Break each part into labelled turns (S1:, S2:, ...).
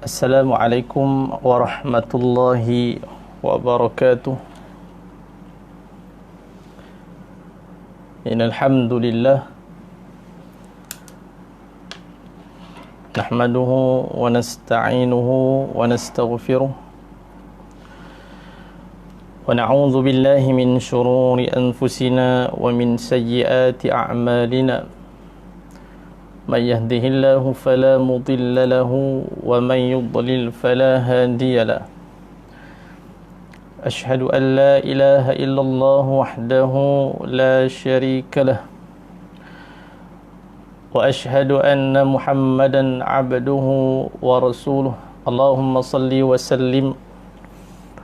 S1: Assalamualaikum warahmatullahi wabarakatuh. Innal hamdalillah nahmaduhu wa nasta'inuhu wa nastaghfiruh wa na'udzu billahi min shururi anfusina wa min sayyiati a'malina. من يهده الله فلا مضل له ومن يضلل فلا هادي له. أشهد أن لا إله إلا الله وحده لا شريك له وأشهد أن محمدا عبده ورسوله. اللهم صل وسلم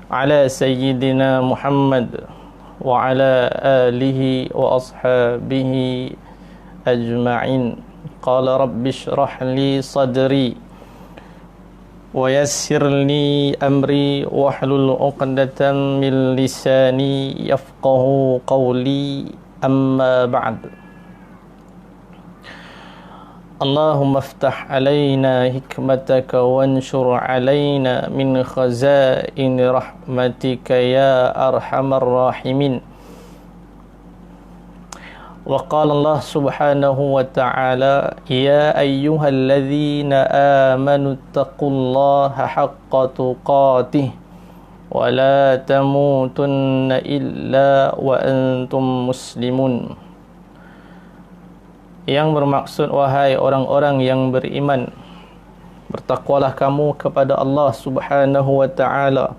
S1: على سيدنا محمد وعلى آله وأصحابه أجمعين. قال رب اشرح لي صدري ويسر لي أمري واحلل عقدة من لساني يفقه قولي. أما بعد، اللهم افتح علينا حكمتك وانشر علينا من خزائن رحمتك يا أرحم الراحمين. وقال الله سبحانه وتعالى يا أيها الذين آمنوا اتقوا الله حق تقاته ولا تموتن إلا وأنتم مسلمون. Yang bermaksud, wahai orang-orang yang beriman, bertakwalah kamu kepada Allah Subhanahu wa ta'ala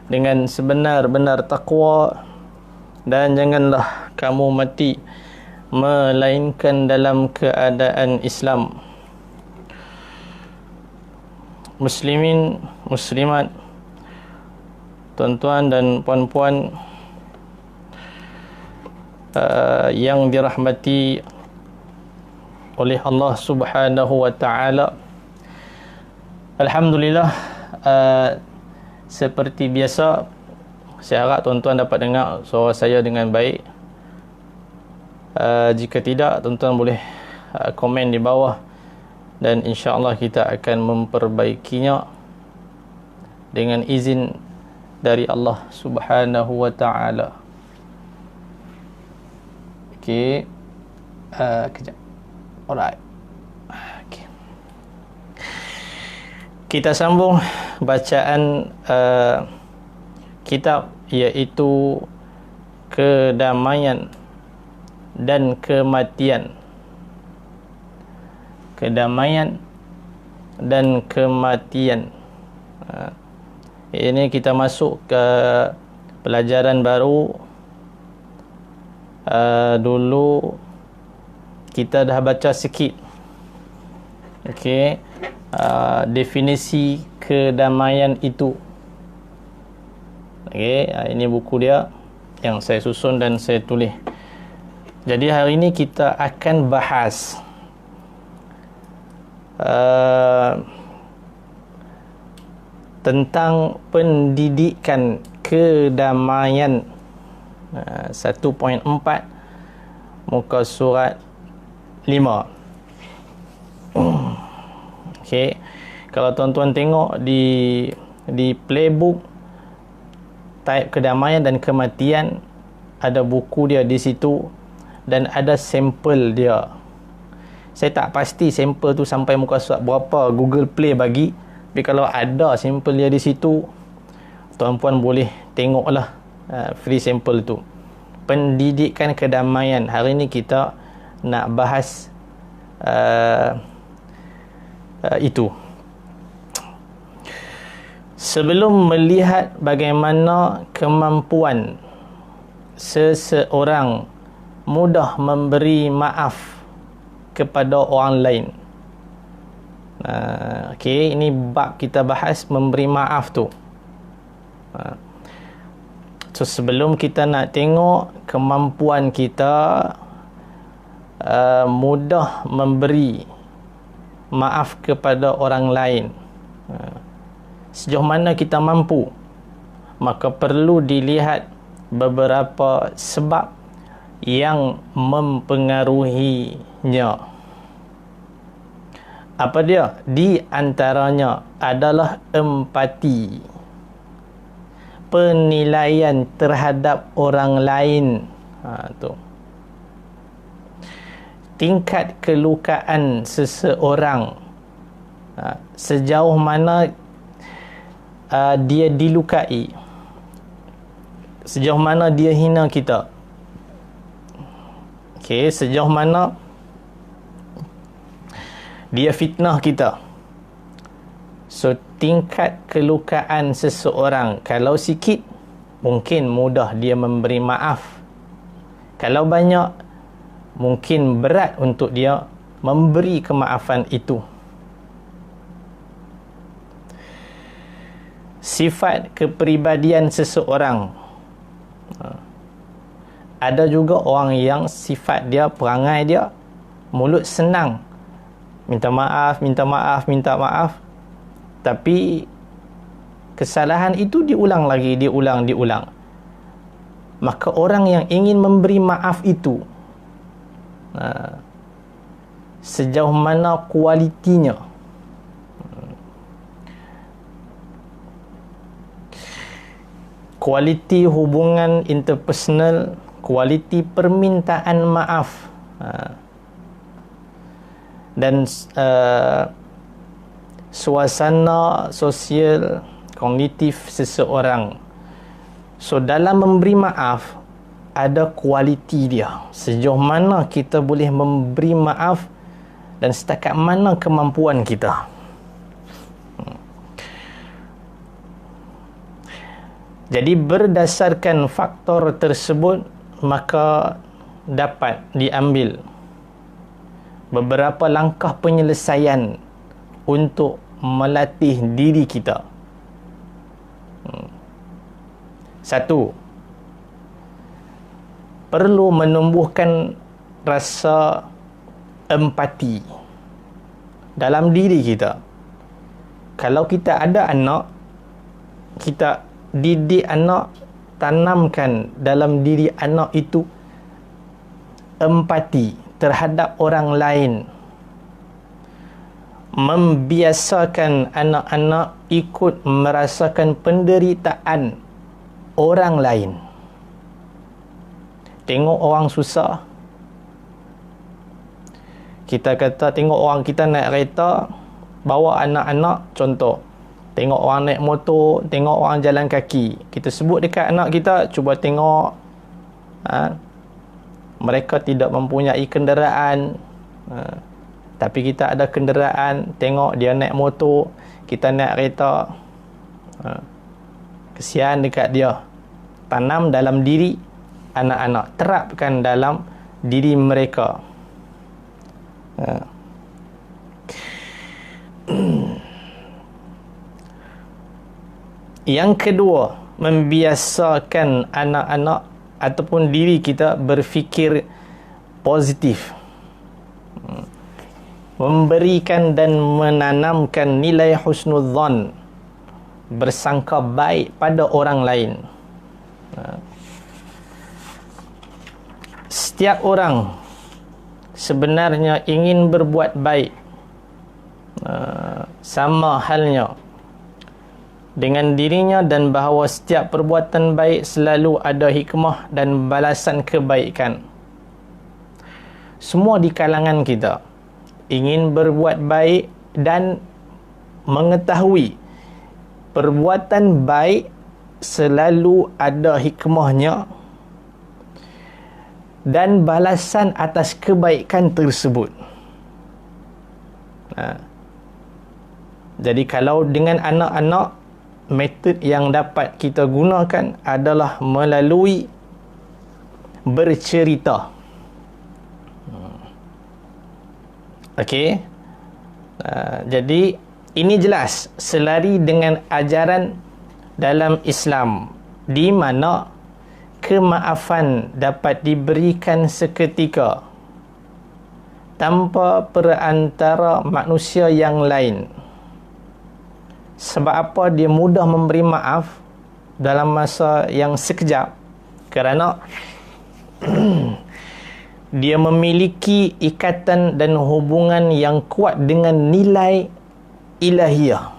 S1: dengan sebenar-benar takwa, dan janganlah kamu mati melainkan dalam keadaan Islam. Muslimin, muslimat, tuan-tuan dan puan-puan yang dirahmati oleh Allah Subhanahu wa ta'ala. Alhamdulillah, seperti biasa, saya harap tuan-tuan dapat dengar suara saya dengan baik. Jika tidak, tuan-tuan boleh komen di bawah, dan insya-Allah kita akan memperbaikinya dengan izin dari Allah Subhanahu wa ta'ala. Okey. Kejap. Alright. Okay. Kita sambung bacaan kitab, iaitu Kedamaian dan Kematian. Kedamaian dan Kematian. Ini kita masuk ke pelajaran baru. Dulu kita dah baca sikit, okey, definisi kedamaian itu. Okey, ini buku dia yang saya susun dan saya tulis. Jadi hari ini kita akan bahas tentang pendidikan kedamaian, 1.4 muka surat 5. Okey, kalau tuan-tuan tengok di playbook, type kedamaian dan kematian, ada buku dia di situ dan ada sampel dia. Saya tak pasti sampel tu sampai muka surat berapa Google Play bagi, tapi kalau ada sampel dia di situ, tuan-puan boleh tengoklah free sampel tu. Pendidikan kedamaian. Hari ni kita nak bahas itu. Sebelum melihat bagaimana kemampuan seseorang mudah memberi maaf kepada orang lain. Okey, ini bab kita bahas memberi maaf tu. So sebelum kita nak tengok kemampuan kita mudah memberi maaf kepada orang lain, sejauh mana kita mampu, maka perlu dilihat beberapa sebab yang mempengaruhinya. Apa dia? Di antaranya adalah empati, penilaian terhadap orang lain. Tu. Tingkat kelukaan seseorang, sejauh mana dia dilukai, sejauh mana dia hina kita. Okey, sejauh mana dia fitnah kita. So, tingkat kelukaan seseorang, kalau sikit, mungkin mudah dia memberi maaf. Kalau banyak, mungkin berat untuk dia memberi kemaafan itu. Sifat kepribadian seseorang. Ada juga orang yang sifat dia, perangai dia, mulut senang, minta maaf, minta maaf, minta maaf. Tapi kesalahan itu diulang lagi, diulang. Maka orang yang ingin memberi maaf itu, sejauh mana kualitinya? Kualiti hubungan interpersonal, kualiti permintaan maaf, dan suasana sosial kognitif seseorang. So, dalam memberi maaf ada kualiti dia, sejauh mana kita boleh memberi maaf dan setakat mana kemampuan kita. Jadi berdasarkan faktor tersebut, maka dapat diambil beberapa langkah penyelesaian untuk melatih diri kita. Satu, perlu menumbuhkan rasa empati dalam diri kita. Kalau kita ada anak, kita didik anak, tanamkan dalam diri anak itu empati terhadap orang lain. Membiasakan anak-anak ikut merasakan penderitaan orang lain. Tengok orang susah, kita kata tengok orang kita naik kereta, bawa anak-anak, contoh. Tengok orang naik motor, tengok orang jalan kaki. Kita sebut dekat anak kita, cuba tengok, mereka tidak mempunyai kenderaan, tapi kita ada kenderaan. Tengok dia naik motor, kita naik kereta. Kesian dekat dia. Tanam dalam diri anak-anak, terapkan dalam diri mereka. Yang kedua, membiasakan anak-anak ataupun diri kita berfikir positif, memberikan dan menanamkan nilai husnudzan, bersangka baik pada orang lain. Setiap orang sebenarnya ingin berbuat baik, sama halnya dengan dirinya, dan bahawa setiap perbuatan baik selalu ada hikmah dan balasan kebaikan. Semua di kalangan kita ingin berbuat baik dan mengetahui perbuatan baik selalu ada hikmahnya dan balasan atas kebaikan tersebut. Jadi kalau dengan anak-anak, metod yang dapat kita gunakan adalah melalui bercerita. Okey. Jadi ini jelas selari dengan ajaran dalam Islam, di mana kemaafan dapat diberikan seketika tanpa perantara manusia yang lain. Sebab apa dia mudah memberi maaf dalam masa yang sekejap? Kerana dia memiliki ikatan dan hubungan yang kuat dengan nilai ilahiyah,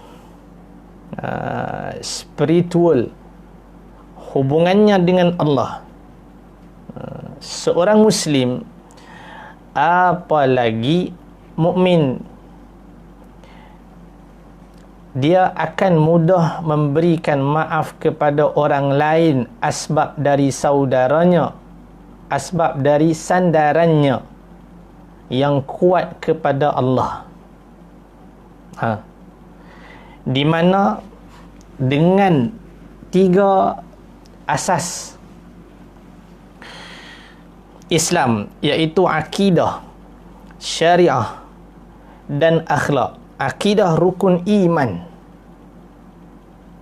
S1: spiritual, hubungannya dengan Allah. Seorang Muslim, apalagi mukmin, dia akan mudah memberikan maaf kepada orang lain asbab dari saudaranya, asbab dari sandarannya yang kuat kepada Allah. Di mana dengan 3 asas Islam, iaitu akidah, syariah dan akhlak. Akidah rukun iman,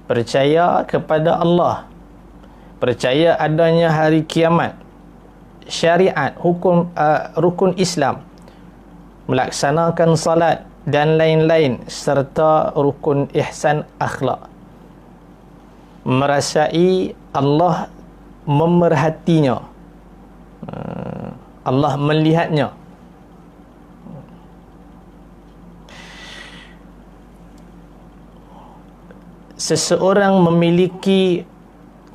S1: percaya kepada Allah, percaya adanya hari kiamat. Syariat, hukum, rukun Islam, melaksanakan salat dan lain-lain, serta rukun ihsan akhlak, merasai Allah memerhatinya, Allah melihatnya. Seseorang memiliki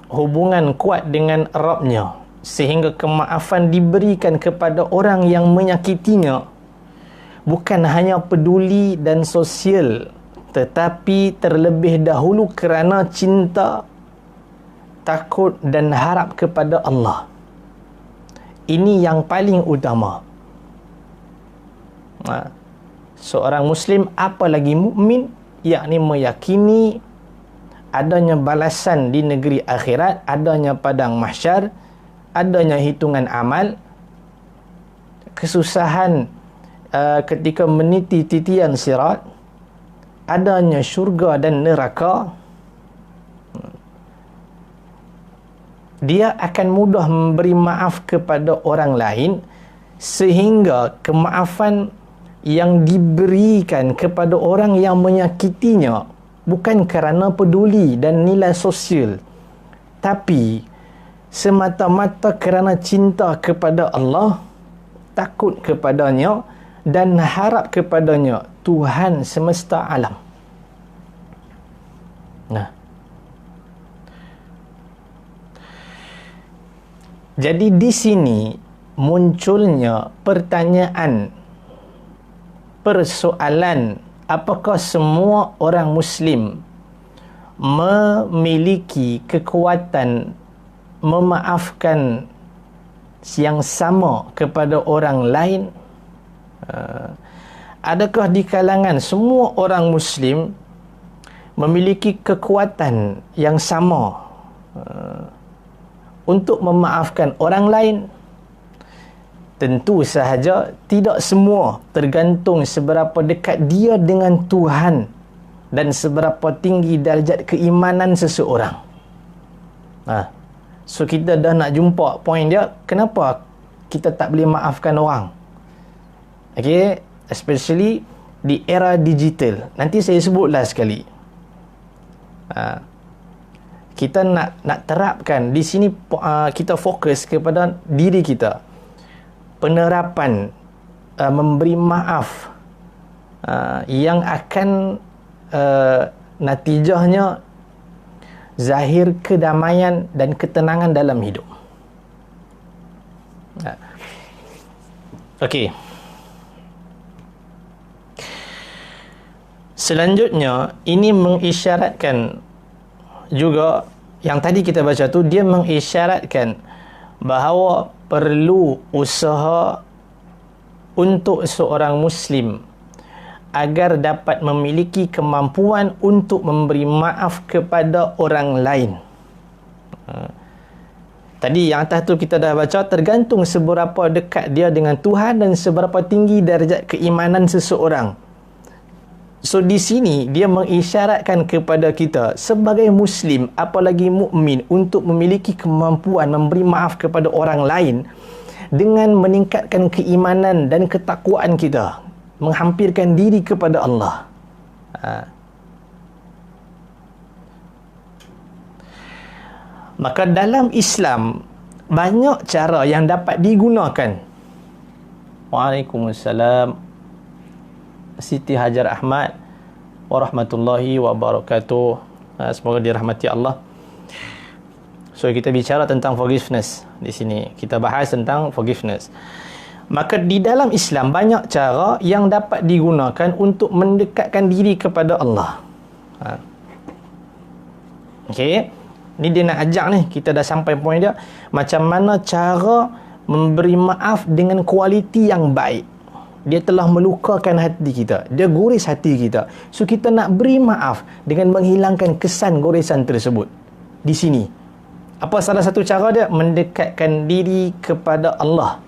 S1: hubungan kuat dengan Rabbnya sehingga kemaafan diberikan kepada orang yang menyakitinya, bukan hanya peduli dan sosial, tetapi terlebih dahulu kerana cinta, takut dan harap kepada Allah. Ini yang paling utama. Seorang Muslim, apalagi mukmin, yakni meyakini adanya balasan di negeri akhirat, adanya padang mahsyar, adanya hitungan amal, kesusahan ketika meniti titian sirat, adanya syurga dan neraka. Dia akan mudah memberi maaf kepada orang lain, sehingga kemaafan yang diberikan kepada orang yang menyakitinya bukan kerana peduli dan nilai sosial, tapi semata-mata kerana cinta kepada Allah, takut kepadanya dan harap kepadanya, Tuhan semesta alam. Jadi di sini munculnya pertanyaan, persoalan, apakah semua orang Muslim memiliki kekuatan memaafkan yang sama kepada orang lain? Adakah di kalangan semua orang Muslim memiliki kekuatan yang sama untuk memaafkan orang lain? Tentu sahaja tidak semua, tergantung seberapa dekat dia dengan Tuhan dan seberapa tinggi darjat keimanan seseorang. So kita dah nak jumpa poin dia, kenapa kita tak boleh maafkan orang? Okay, especially di era digital. Nanti saya sebutlah sekali. Kita nak terapkan di sini, kita fokus kepada diri kita. Penerapan memberi maaf yang akan natijahnya zahir kedamaian dan ketenangan dalam hidup. Okey. Selanjutnya, ini mengisyaratkan juga, yang tadi kita baca tu, dia mengisyaratkan bahawa perlu usaha untuk seorang Muslim agar dapat memiliki kemampuan untuk memberi maaf kepada orang lain. Tadi yang atas tu kita dah baca, tergantung seberapa dekat dia dengan Tuhan dan seberapa tinggi darjat keimanan seseorang. So di sini dia mengisyaratkan kepada kita sebagai Muslim, apalagi mukmin, untuk memiliki kemampuan memberi maaf kepada orang lain dengan meningkatkan keimanan dan ketakwaan kita, menghampirkan diri kepada Allah. Maka dalam Islam banyak cara yang dapat digunakan. Waalaikumsalam Siti Hajar Ahmad warahmatullahi wabarakatuh. Semoga dirahmati Allah. So kita bicara tentang forgiveness di sini. Kita bahas tentang forgiveness. Maka di dalam Islam banyak cara yang dapat digunakan untuk mendekatkan diri kepada Allah. Okey. Ni dia nak ajak ni, kita dah sampai poin dia. Macam mana cara memberi maaf dengan kualiti yang baik. Dia telah melukakan hati kita, dia guris hati kita. So kita nak beri maaf dengan menghilangkan kesan gorisan tersebut. Di sini, apa salah satu cara dia? Mendekatkan diri kepada Allah,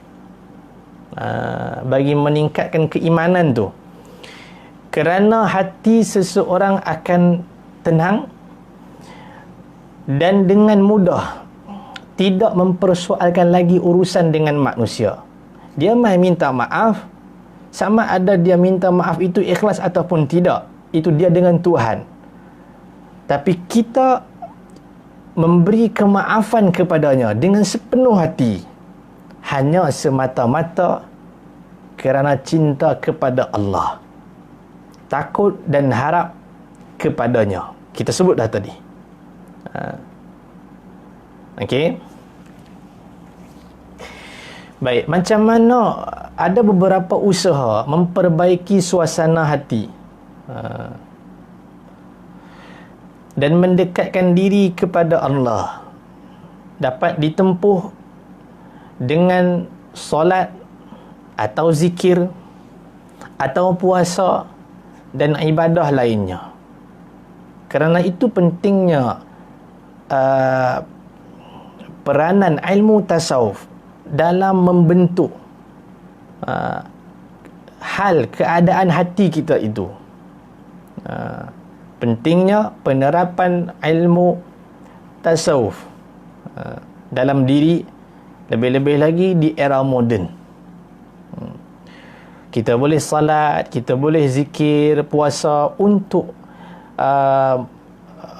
S1: bagi meningkatkan keimanan tu. Kerana hati seseorang akan tenang dan dengan mudah tidak mempersoalkan lagi urusan dengan manusia. Dia mai minta maaf, sama ada dia minta maaf itu ikhlas ataupun tidak, itu dia dengan Tuhan. Tapi kita memberi kemaafan kepadanya dengan sepenuh hati, hanya semata-mata kerana cinta kepada Allah, takut dan harap kepadanya. Kita sebut dah tadi. Okey. Baik, macam mana ada beberapa usaha memperbaiki suasana hati dan mendekatkan diri kepada Allah dapat ditempuh dengan solat atau zikir atau puasa dan ibadah lainnya. Kerana itu pentingnya peranan ilmu tasawuf dalam membentuk hal keadaan hati kita itu. Pentingnya penerapan ilmu tasawuf dalam diri, lebih-lebih lagi di era moden. Kita boleh salat, kita boleh zikir, puasa untuk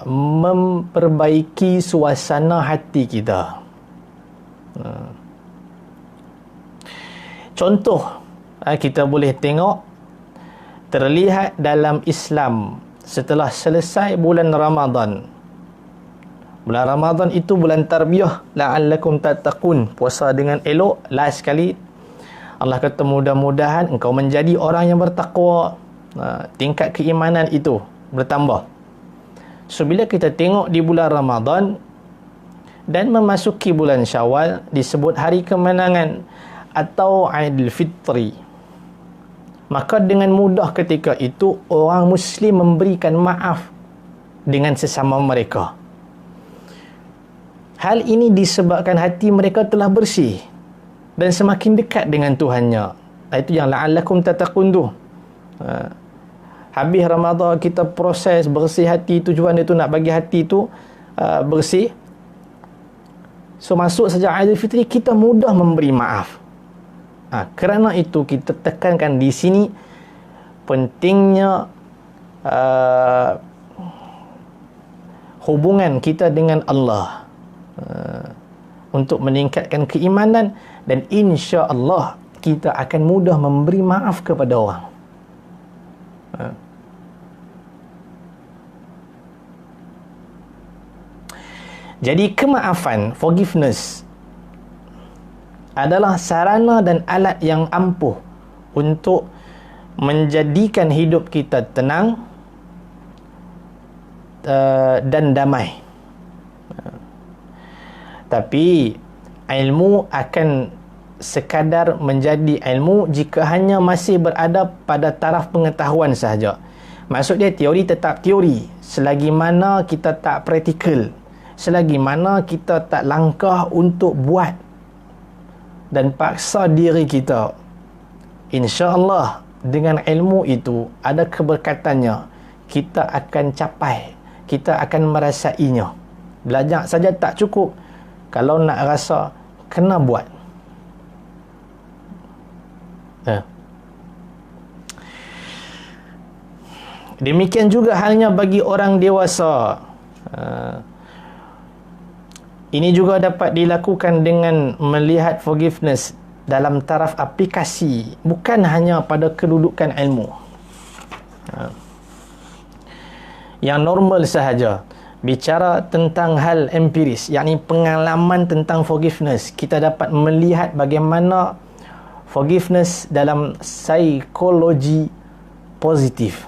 S1: memperbaiki suasana hati kita. Contoh, kita boleh tengok terlihat dalam Islam setelah selesai bulan Ramadan. Bulan Ramadan itu bulan tarbiyah, la'allakum tattaqun, puasa dengan elok. Last sekali Allah kata mudah-mudahan engkau menjadi orang yang bertakwa. Tingkat keimanan itu bertambah. So bila kita tengok di bulan Ramadan dan memasuki bulan Syawal, disebut hari kemenangan atau Aidil Fitri, maka dengan mudah ketika itu orang Muslim memberikan maaf dengan sesama mereka. Hal ini disebabkan hati mereka telah bersih dan semakin dekat dengan Tuhannya. Itu yang la'allakum tattaqun tu. Habis Ramadan kita proses bersih hati, tujuan dia tu nak bagi hati tu bersih. So masuk saja Aidil Fitri, kita mudah memberi maaf. Kerana itu kita tekankan di sini pentingnya hubungan kita dengan Allah untuk meningkatkan keimanan, dan insya-Allah kita akan mudah memberi maaf kepada orang. Jadi kemaafan, forgiveness, adalah sarana dan alat yang ampuh untuk menjadikan hidup kita tenang dan damai. Tapi ilmu akan sekadar menjadi ilmu jika hanya masih berada pada taraf pengetahuan sahaja. Maksud dia teori tetap teori selagi mana kita tak praktikal, selagi mana kita tak langkah untuk buat dan paksa diri kita. InsyaAllah dengan ilmu itu ada keberkatannya, kita akan capai, kita akan merasainya. Belajar saja tak cukup. Kalau nak rasa, kena buat. Demikian juga halnya bagi orang dewasa. Ini juga dapat dilakukan dengan melihat forgiveness dalam taraf aplikasi, bukan hanya pada kedudukan ilmu. Yang normal sahaja. Bicara tentang hal empiris, yakni pengalaman tentang forgiveness, kita dapat melihat bagaimana forgiveness dalam psikologi positif.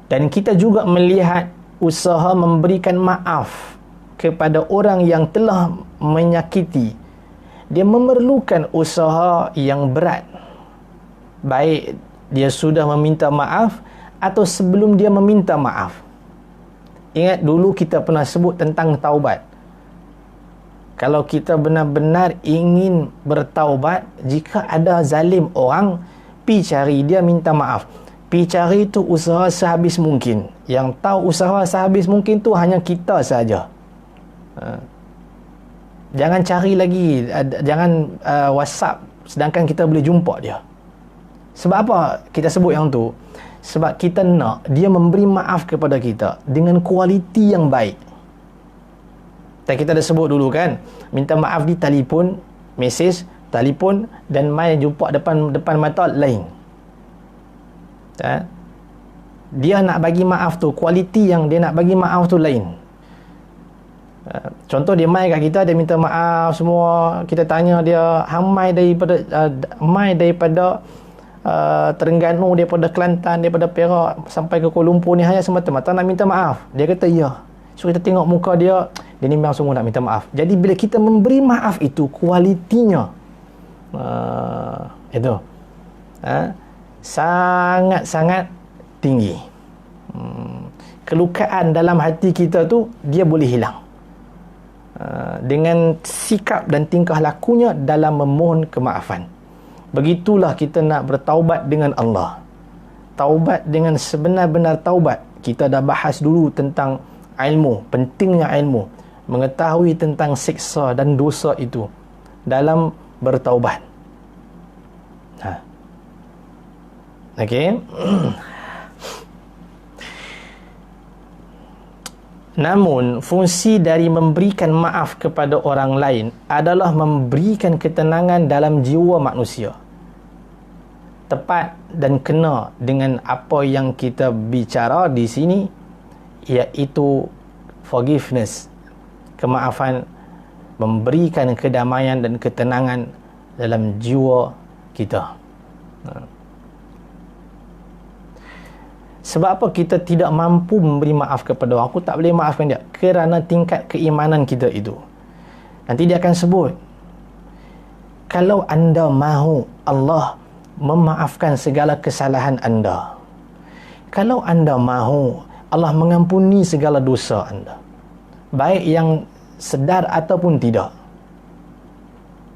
S1: Dan kita juga melihat usaha memberikan maaf kepada orang yang telah menyakiti. Dia memerlukan usaha yang berat, baik dia sudah meminta maaf atau sebelum dia meminta maaf. Ingat dulu kita pernah sebut tentang taubat. Kalau kita benar-benar ingin bertaubat, jika ada zalim orang, pi cari dia minta maaf. Pi cari tu usaha sehabis mungkin. Yang tahu usaha sehabis mungkin tu hanya kita saja. Jangan cari lagi, jangan WhatsApp sedangkan kita boleh jumpa dia. Sebab apa kita sebut yang tu? Sebab kita nak dia memberi maaf kepada kita dengan kualiti yang baik. Dan kita dah sebut dulu kan, minta maaf di telefon, mesej, telefon dan mai jumpa depan mata lain. Dia nak bagi maaf tu, kualiti yang dia nak bagi maaf tu lain. Contoh dia mai kat kita, dia minta maaf semua, kita tanya dia mai daripada Terengganu, daripada Kelantan, daripada Perak sampai ke Kuala Lumpur ni hanya semata-mata nak minta maaf. Dia kata ya. So kita tengok muka dia, dia ni memang sungguh nak minta maaf. Jadi bila kita memberi maaf itu, kualitinya itu sangat-sangat tinggi. Kelukaan dalam hati kita tu dia boleh hilang dengan sikap dan tingkah lakunya dalam memohon kemaafan. Begitulah kita nak bertaubat dengan Allah. Taubat dengan sebenar-benar taubat. Kita dah bahas dulu tentang ilmu, pentingnya ilmu, mengetahui tentang siksa dan dosa itu dalam bertaubat. Okey. Namun, fungsi dari memberikan maaf kepada orang lain adalah memberikan ketenangan dalam jiwa manusia. Tepat dan kena dengan apa yang kita bicara di sini, iaitu forgiveness, kemaafan, memberikan kedamaian dan ketenangan dalam jiwa kita. Sebab apa kita tidak mampu memberi maaf kepada orang? Aku tak boleh maafkan dia kerana tingkat keimanan kita itu. Nanti dia akan sebut, kalau anda mahu Allah memaafkan segala kesalahan anda, kalau anda mahu Allah mengampuni segala dosa anda, baik yang sedar ataupun tidak,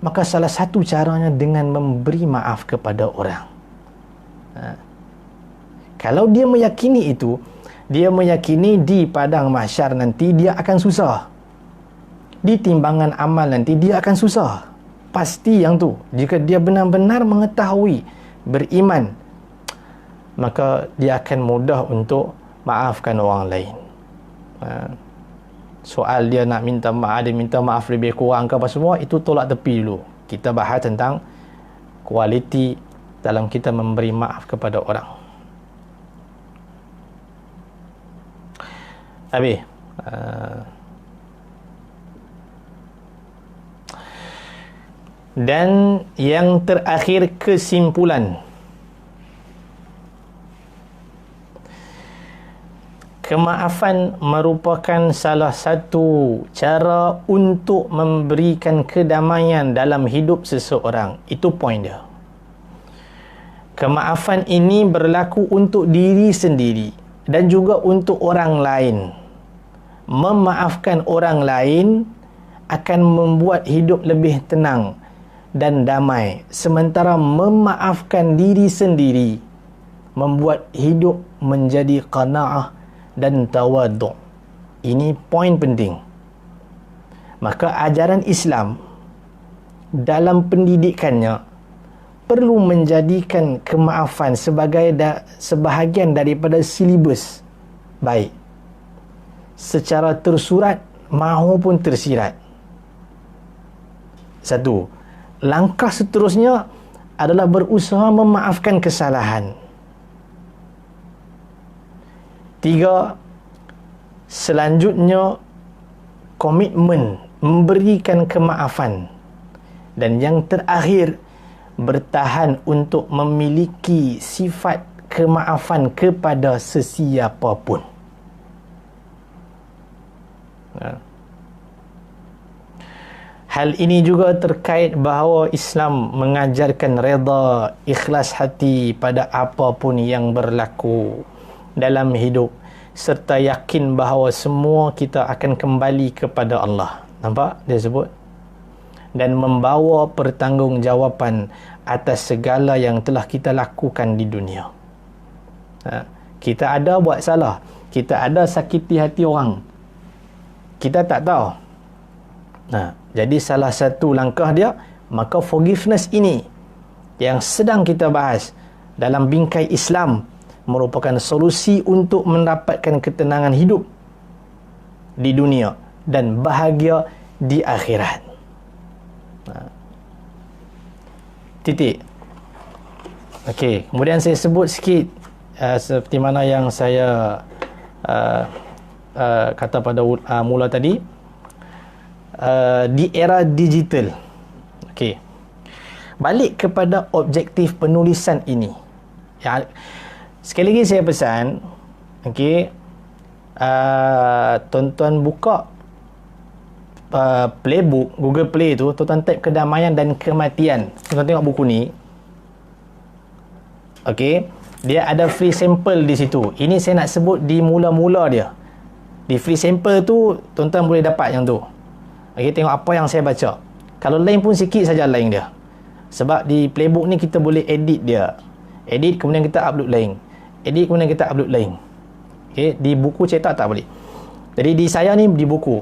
S1: maka salah satu caranya dengan memberi maaf kepada orang. Kalau dia meyakini itu, dia meyakini di padang mahsyar nanti dia akan susah, di timbangan amal nanti dia akan susah. Pasti yang tu. Jika dia benar-benar mengetahui, beriman, maka dia akan mudah untuk maafkan orang lain. Soal dia nak minta maaf, dia minta maaf lebih kurang ke apa semua, itu tolak tepi dulu. Kita bahas tentang kualiti dalam kita memberi maaf kepada orang. Habis. Dan yang terakhir, kesimpulan. Kemaafan merupakan salah satu cara untuk memberikan kedamaian dalam hidup seseorang. Itu poin dia. Kemaafan ini berlaku untuk diri sendiri dan juga untuk orang lain. Memaafkan orang lain akan membuat hidup lebih tenang dan damai, sementara memaafkan diri sendiri membuat hidup menjadi qanaah dan tawaduk. Ini poin penting. Maka ajaran Islam dalam pendidikannya perlu menjadikan kemaafan sebagai sebahagian daripada silibus baik, secara tersurat maupun tersirat. Satu. Langkah seterusnya adalah berusaha memaafkan kesalahan. 3. Selanjutnya, komitmen memberikan kemaafan. Dan yang terakhir, bertahan untuk memiliki sifat kemaafan kepada sesiapa pun. Hal ini juga terkait bahawa Islam mengajarkan redha, ikhlas hati pada apapun yang berlaku dalam hidup, serta yakin bahawa semua kita akan kembali kepada Allah. Nampak dia sebut? Dan membawa pertanggungjawaban atas segala yang telah kita lakukan di dunia. Kita ada buat salah, kita ada sakiti hati orang, kita tak tahu. Jadi salah satu langkah dia, maka forgiveness ini yang sedang kita bahas dalam bingkai Islam merupakan solusi untuk mendapatkan ketenangan hidup di dunia dan bahagia di akhirat. Titik. Okey, kemudian saya sebut sikit seperti mana yang saya kata pada mula tadi. Di era digital. Okey. Balik kepada objektif penulisan ini. Ya, sekali lagi saya pesan, okey, tuan-tuan buka playbook Google Play tu, tuan-tuan type kedamaian dan kematian. Tuan-tuan tengok buku ni. Okey, dia ada free sample di situ. Ini saya nak sebut di mula-mula dia. Di free sample tu tuan-tuan boleh dapat yang tu. Okey, tengok apa yang saya baca. Kalau lain pun sikit saja lain dia. Sebab di playbook ni kita boleh edit dia. Edit kemudian kita upload lain. Edit kemudian kita upload lain. Okey, di buku cetak tak boleh. Jadi di saya ni di buku.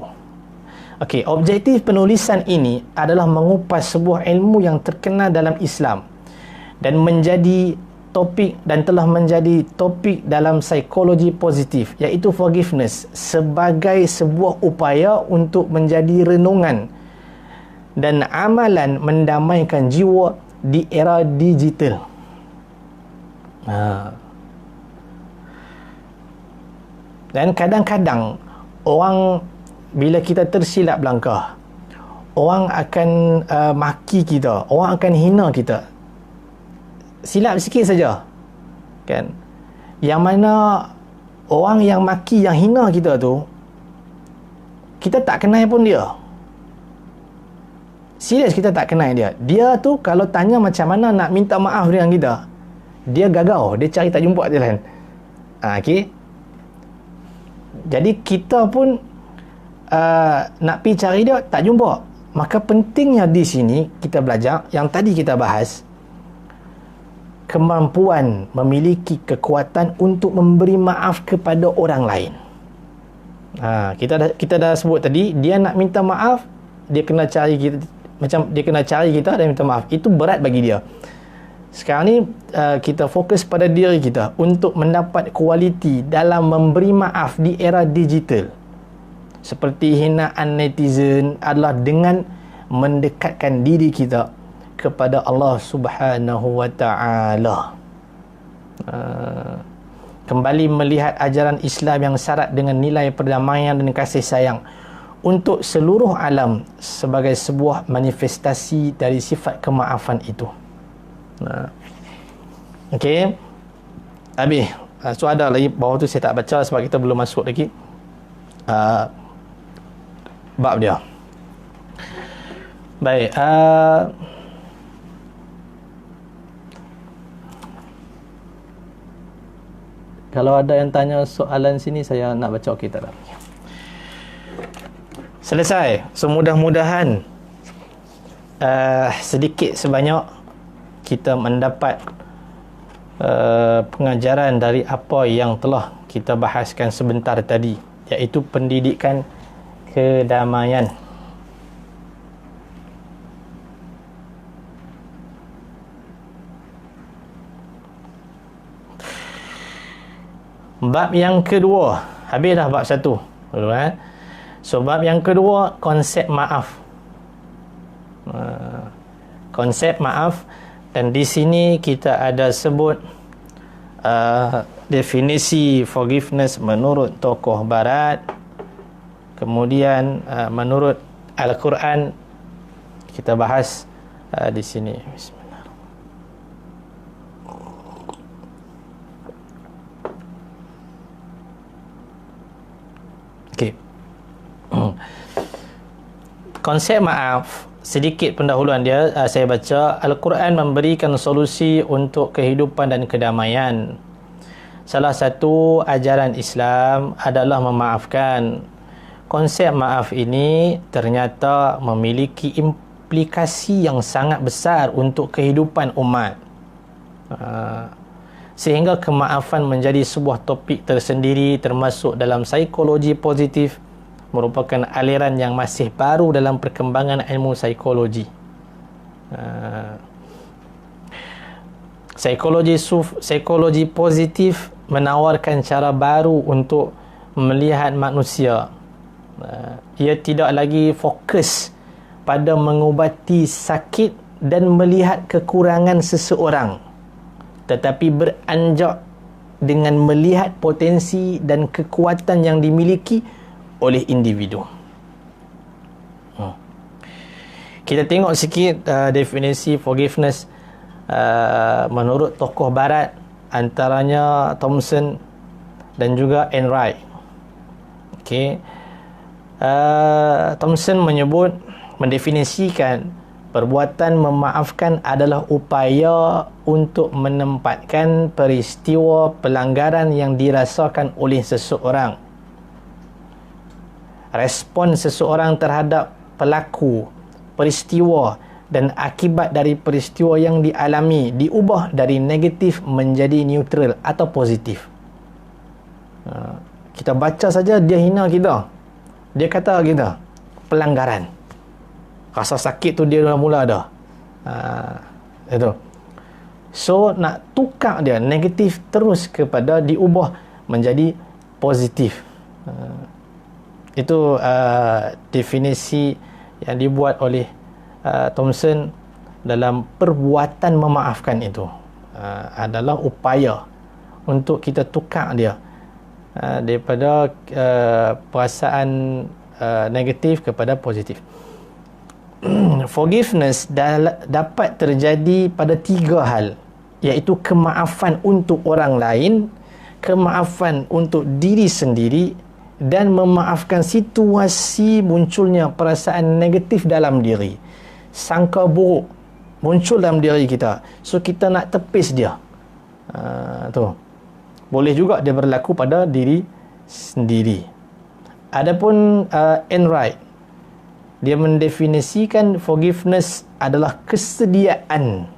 S1: Okey, objektif penulisan ini adalah mengupas sebuah ilmu yang terkenal dalam Islam dan menjadi topik dan telah menjadi topik dalam psikologi positif, iaitu forgiveness, sebagai sebuah upaya untuk menjadi renungan dan amalan mendamaikan jiwa di era digital. Dan kadang-kadang orang, bila kita tersilap langkah, orang akan maki kita, orang akan hina kita. Silap sikit saja, kan? Yang mana orang yang maki, yang hina kita tu, kita tak kenal pun dia. Serius, kita tak kenal dia. Dia tu kalau tanya macam mana nak minta maaf dengan kita, dia gagau, dia cari tak jumpa jalan. Okey. Jadi kita pun nak pergi cari dia, tak jumpa. Maka pentingnya di sini kita belajar yang tadi kita bahas, kemampuan memiliki kekuatan untuk memberi maaf kepada orang lain. Kita dah sebut tadi, dia nak minta maaf, dia kena cari kita, macam dia kena cari kita dan minta maaf. Itu berat bagi dia. Sekarang ni kita fokus pada diri kita untuk mendapat kualiti dalam memberi maaf di era digital. Seperti hinaan netizen adalah dengan mendekatkan diri kita kepada Allah Subhanahu wa ta'ala. Kembali melihat ajaran Islam yang syarat dengan nilai perdamaian dan kasih sayang untuk seluruh alam sebagai sebuah manifestasi dari sifat kemaafan itu. Okey. Habis. So ada lagi bawah tu saya tak baca sebab kita belum masuk lagi bab dia. Baik. Kalau ada yang tanya soalan sini, saya nak baca kita dah. Selesai. So mudah-mudahan sedikit sebanyak kita mendapat pengajaran dari apa yang telah kita bahaskan sebentar tadi, iaitu pendidikan kedamaian. Bab yang kedua, habis dah bab satu. So bab yang kedua, konsep maaf. Konsep maaf, dan di sini kita ada sebut definisi forgiveness menurut tokoh barat. Kemudian menurut Al-Quran kita bahas di sini. Bismillah. Okey. Konsep maaf, sedikit pendahuluan dia, saya baca. Al-Quran memberikan solusi untuk kehidupan dan kedamaian. Salah satu ajaran Islam adalah memaafkan. Konsep maaf ini ternyata memiliki implikasi yang sangat besar untuk kehidupan umat. Sehingga kemaafan menjadi sebuah topik tersendiri, termasuk dalam psikologi positif, merupakan aliran yang masih baru dalam perkembangan ilmu psikologi. Psikologi positif menawarkan cara baru untuk melihat manusia. Ia tidak lagi fokus pada mengubati sakit dan melihat kekurangan seseorang, tetapi beranjak dengan melihat potensi dan kekuatan yang dimiliki oleh individu. Kita tengok sikit definisi forgiveness menurut tokoh barat, antaranya Thompson dan juga Enright. Okey. Thompson mendefinisikan perbuatan memaafkan adalah upaya untuk menempatkan peristiwa pelanggaran yang dirasakan oleh seseorang, respon seseorang terhadap pelaku, peristiwa dan akibat dari peristiwa yang dialami diubah dari negatif menjadi neutral atau positif. Kita baca saja dia hina kita, dia kata kita pelanggaran, rasa sakit tu dia dah mula dah. Itu. So nak tukar dia negatif terus kepada diubah menjadi positif. Itu definisi yang dibuat oleh Thompson dalam perbuatan memaafkan itu. Adalah upaya untuk kita tukar dia daripada perasaan negatif kepada positif. Forgiveness dapat terjadi pada tiga hal, iaitu kemaafan untuk orang lain, kemaafan untuk diri sendiri, dan memaafkan situasi munculnya perasaan negatif dalam diri. Sangka buruk muncul dalam diri kita, so kita nak tepis dia. Tu boleh juga dia berlaku pada diri sendiri. Adapun Enright, dia mendefinisikan forgiveness adalah kesediaan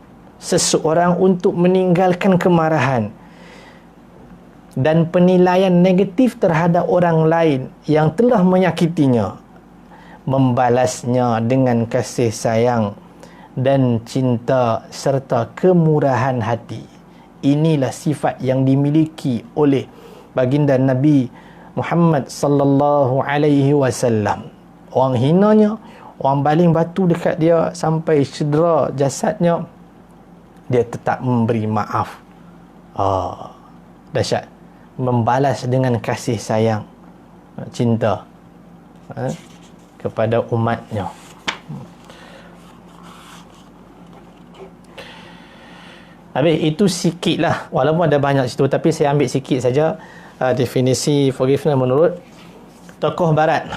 S1: seseorang untuk meninggalkan kemarahan dan penilaian negatif terhadap orang lain yang telah menyakitinya, membalasnya dengan kasih sayang dan cinta serta kemurahan hati. Inilah sifat yang dimiliki oleh baginda Nabi Muhammad sallallahu alaihi wasallam. Orang hinanya, orang baling batu dekat dia sampai cedera jasadnya, dia tetap memberi maaf. Dahsyat. Membalas dengan kasih sayang, cinta kepada umatnya. Habis itu sikit lah, walaupun ada banyak situ, tapi saya ambil sikit saja definisi forgiveness menurut tokoh barat.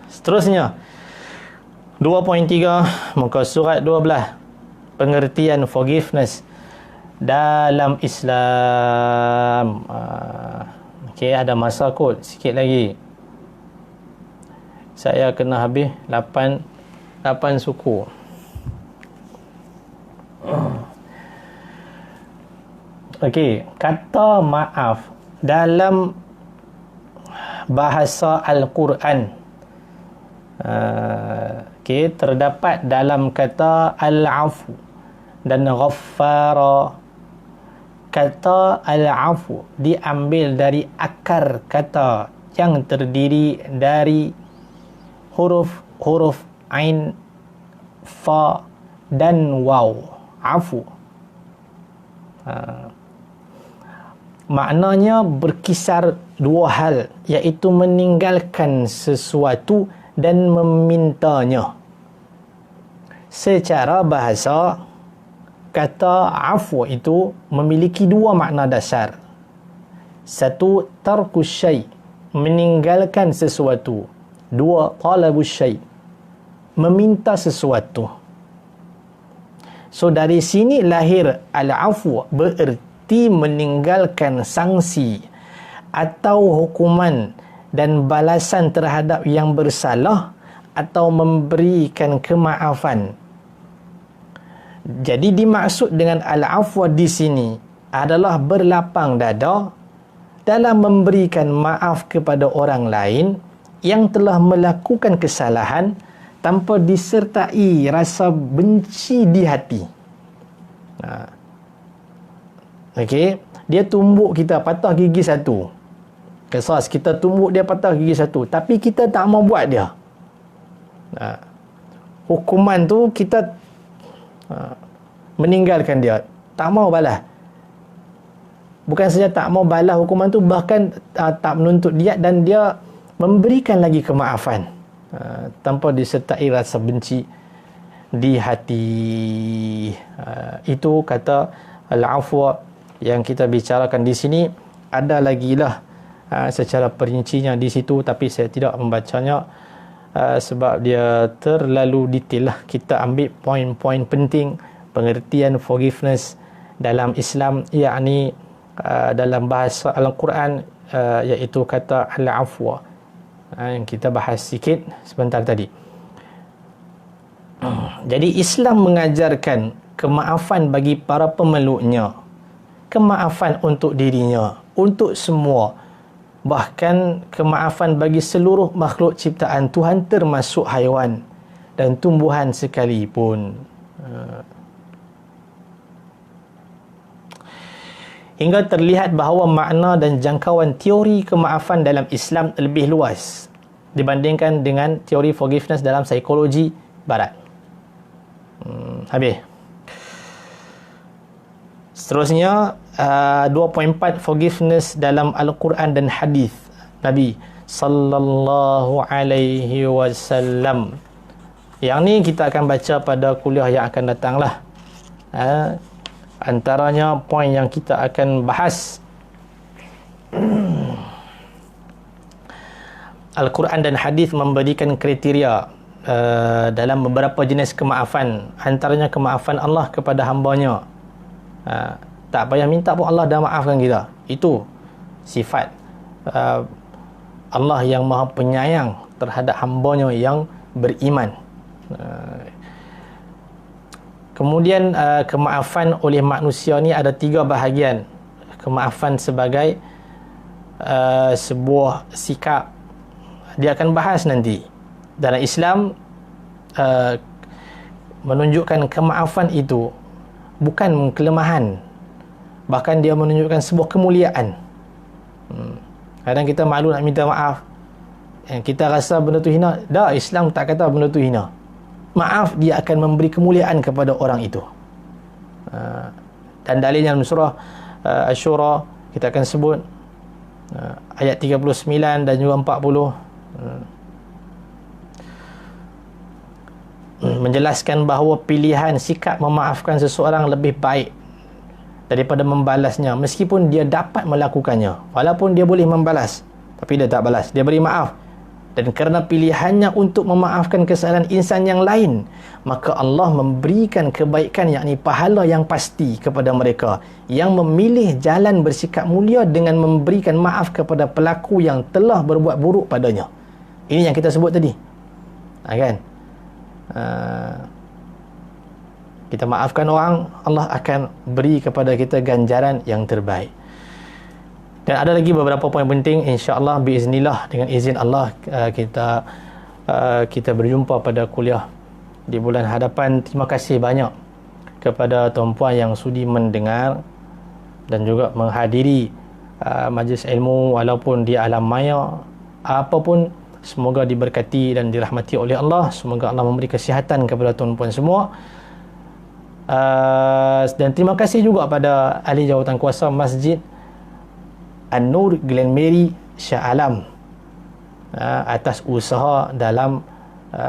S1: Seterusnya 2.3 muka surat 12, pengertian forgiveness dalam Islam. Okey, ada masa kot, sikit lagi. Saya kena habis 8 suku. Okey, kata maaf dalam bahasa Al-Quran, okey, terdapat dalam kata al-afu dan ghaffara. Kata al-afu diambil dari akar kata yang terdiri dari huruf ain, fa dan waw. Afu. Maknanya berkisar dua hal, iaitu meninggalkan sesuatu dan memintanya. Secara bahasa, kata afu itu memiliki dua makna dasar. Satu, tarkus syai', meninggalkan sesuatu. Dua, talabus syai', meminta sesuatu. So dari sini lahir al-afu, bererti meninggalkan sanksi atau hukuman dan balasan terhadap yang bersalah atau memberikan kemaafan. Jadi dimaksud dengan al-afwa di sini adalah berlapang dada dalam memberikan maaf kepada orang lain yang telah melakukan kesalahan tanpa disertai rasa benci di hati. Okey, dia tumbuk kita, patah gigi satu. Kisah kita tumbuk dia, patah gigi satu, tapi kita tak mau buat dia. Hukuman tu kita meninggalkan dia, tak mau balas. Bukan saja tak mau balas hukuman tu, bahkan tak menuntut dia, dan dia memberikan lagi kemaafan tanpa disertai rasa benci di hati. Itu kata al-afwa yang kita bicarakan di sini. Ada lagi lah secara perincinya di situ, tapi saya tidak membacanya sebab dia terlalu detail lah. Kita ambil poin-poin penting pengertian forgiveness dalam Islam, yakni dalam bahasa Al-Quran, iaitu kata al-afwa yang kita bahas sikit sebentar tadi. Jadi Islam mengajarkan kemaafan bagi para pemeluknya, kemaafan untuk dirinya, untuk semua, bahkan kemaafan bagi seluruh makhluk ciptaan Tuhan, termasuk haiwan dan tumbuhan sekalipun. Hingga terlihat bahawa makna dan jangkauan teori kemaafan dalam Islam lebih luas dibandingkan dengan teori forgiveness dalam psikologi barat. Habis. Seterusnya, 2.4 forgiveness dalam Al-Quran dan hadis Nabi sallallahu alaihi wasallam. Yang ni kita akan baca pada kuliah yang akan datang lah. Antaranya poin yang kita akan bahas, Al-Quran dan hadis memberikan kriteria dalam beberapa jenis kemaafan. Antaranya kemaafan Allah kepada hambanya. Tak payah minta pun Allah dah maafkan kita. Itu sifat Allah yang maha penyayang terhadap hambanya yang beriman. Kemudian kemaafan oleh manusia ni ada 3 bahagian. Kemaafan sebagai sebuah sikap, dia akan bahas nanti. Dalam Islam menunjukkan kemaafan itu bukan kelemahan, bahkan dia menunjukkan sebuah kemuliaan. Kadang kita malu nak minta maaf, kita rasa benda tu hina. Dah, Islam tak kata benda tu hina. Maaf, dia akan memberi kemuliaan kepada orang itu. Dan dalilnya dalam surah Asy-Syura kita akan sebut ayat 39 dan juga 40, menjelaskan bahawa pilihan sikap memaafkan seseorang lebih baik daripada membalasnya, meskipun dia dapat melakukannya. Walaupun dia boleh membalas, tapi dia tak balas, dia beri maaf. Dan kerana pilihannya untuk memaafkan kesalahan insan yang lain, maka Allah memberikan kebaikan, yakni pahala yang pasti kepada mereka yang memilih jalan bersikap mulia dengan memberikan maaf kepada pelaku yang telah berbuat buruk padanya. Ini yang kita sebut tadi, kan? kita maafkan orang, Allah akan beri kepada kita ganjaran yang terbaik. Dan ada lagi beberapa poin penting, insya-Allah biiznillah, dengan izin Allah kita berjumpa pada kuliah di bulan hadapan. Terima kasih banyak kepada tuan-puan yang sudi mendengar dan juga menghadiri majlis ilmu walaupun di alam maya apapun. Semoga diberkati dan dirahmati oleh Allah. Semoga Allah memberi kesihatan kepada tuan-puan semua. Dan terima kasih juga pada ahli jawatan kuasa Masjid An-Nur Glenmary Shah Alam atas usaha dalam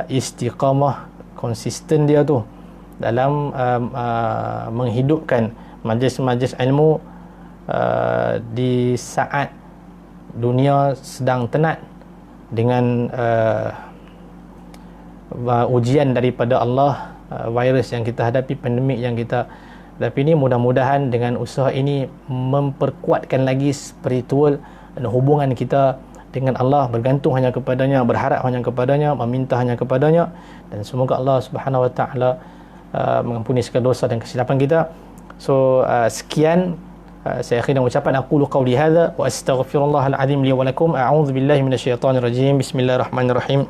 S1: istiqamah, konsisten dia tu dalam menghidupkan majlis-majlis ilmu di saat dunia sedang tenat dengan ujian daripada Allah, virus yang kita hadapi, pandemik yang kita hadapi ini. Mudah-mudahan dengan usaha ini memperkuatkan lagi spiritual dan hubungan kita dengan Allah, bergantung hanya kepadanya, berharap hanya kepadanya, meminta hanya kepadanya, dan semoga Allah Subhanahu wa taala mengampuni segala dosa dan kesilapan kita. So sekian saya akhiri dengan ucapan aqulu qawli hadza wa astaghfirullahal azim li wa lakum. A'udzu billahi minasyaitonir rajim. Bismillahirrahmanirrahim.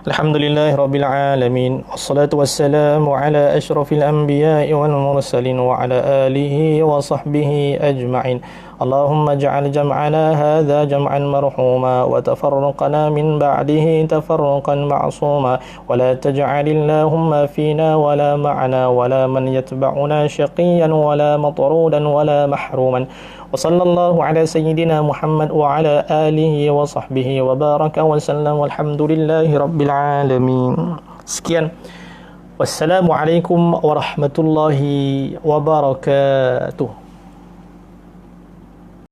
S1: Alhamdulillahi rabbil alamin. Wassalatu wassalamu ala asyrafil anbiya'i wal mursalin wa ala alihi wa sahbihi ajma'in. Allahumma ij'al jam'ana hadha jam'an marhuma wa tafarraqana min ba'dihi tafarruqan ma'suma wa la taj'al Allahumma fina wa la ma'ana wa la man yatba'una shaqiyyan wa la matrudan wa la mahruman. Wa sallallahu ala sayyidina Muhammad wa ala alihi wa sahbihi wa baraka wa sallam, walhamdulillahi rabbil alamin. Sekian. Wassalamualaikum warahmatullahi wabarakatuh.